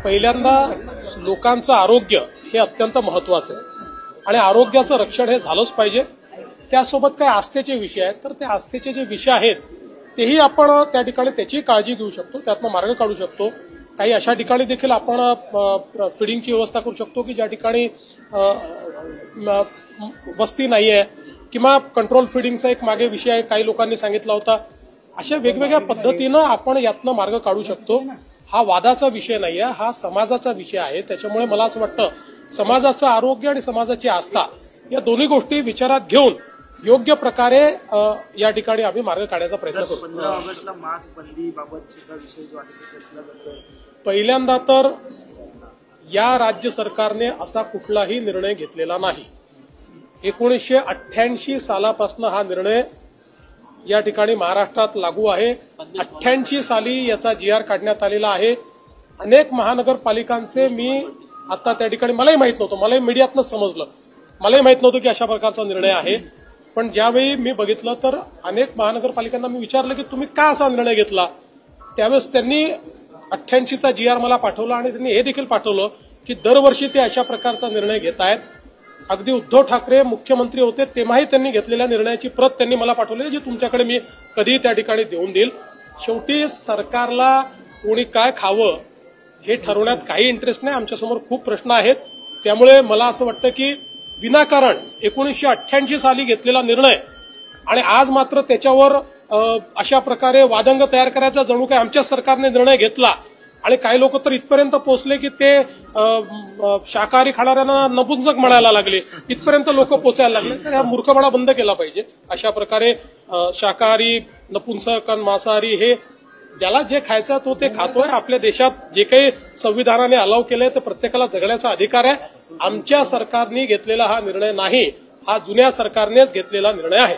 पहिल्यांदा लोकांचं आरोग्य हे अत्यंत महत्वाचं आहे आणि आरोग्याचं रक्षण हे झालंच पाहिजे। त्यासोबत काही आस्थेचे विषय आहेत, तर ते आस्थेचे जे विषय आहेत तेही आपण त्या ठिकाणी त्याची काळजी घेऊ शकतो, त्यातनं मार्ग काढू शकतो। काही अशा ठिकाणी देखील आपण फिडिंगची व्यवस्था करू शकतो की ज्या ठिकाणी वस्ती नाहीये किंवा कंट्रोल फिडिंगचा एक मागे विषय आहे, काही लोकांनी सांगितला होता। अशा वेगवेगळ्या पद्धतीनं आपण यातनं मार्ग काढू शकतो। हा वादाचा विषय नाहीये, हा समाजाचा विषय आहे। त्याच्यामुळे मला असं वाटतं समाजाचं आरोग्य आणि समाजाची आस्था या दोन्ही गोष्टी विचारात घेऊन योग्य प्रकारे या ठिकाणी आम्ही मार्ग काढण्याचा प्रयत्न करू। 15 ऑगस्टला मास्क बंदी बाबतचा विषय जो आहे तो चर्चेला जातोय। पहिल्यांदा तर या राज्य सरकारने असा कुठलाही निर्णय घेतलेला नाही। 1988 सालापासून हा निर्णय या ठिकाणी महाराष्ट्रात लागू आहे। 88 साली याचा GR काढण्यात आलेला आहे। अनेक महानगरपालिकांचे मी आता त्या ठिकाणी मलाही माहित नव्हतं, मलाही मीडियातनं समजलं, मलाही माहित नव्हतं की अशा प्रकारचा निर्णय आहे। पण ज्यावेळी मी बघितलं तर अनेक महानगरपालिकांना मी विचारलं की तुम्ही का असा निर्णय घेतला, त्यावेळेस त्यांनी 88चा GR मला पाठवला आणि त्यांनी हे देखील पाठवलं की दरवर्षी ते अशा प्रकारचा निर्णय घेत आहेत। अगदी उद्धव ठाकरे मुख्यमंत्री होते तेव्हाही त्यांनी घेतलेल्या निर्णयाची प्रत त्यांनी मला पाठवली, जी तुमच्याकडे मी कधीही त्या ठिकाणी देऊन देईल। शेवटी सरकारला कोणी काय खावं हे ठरवण्यात काही इंटरेस्ट नाही, आमच्यासमोर खूप प्रश्न आहेत। त्यामुळे मला असं वाटतं की विनाकारण 1988 साली घेतलेला निर्णय आणि आज मात्र त्याच्यावर अशा प्रकारे वादंग तयार करायचा जणू काय आमच्या सरकारने निर्णय घेतला आणि काही लोक तर इथपर्यंत पोहोचले की ते शाकाहारी खाणाऱ्यांना नपुंसक म्हणायला लागले, इथपर्यंत लोक पोचायला लागले। तर हा मूर्खपणा बंद केला पाहिजे। अशा प्रकारे शाकाहारी, नपुंसक आणि मांसाहारी हे ज्याला जे खायचं तो ते खातोय। आपल्या देशात जे काही संविधानाने अलाव केलंय ते प्रत्येकाला जगण्याचा अधिकार आहे। आमच्या सरकारने घेतलेला हा निर्णय नाही, हा जुन्या सरकारनेच घेतलेला निर्णय आहे।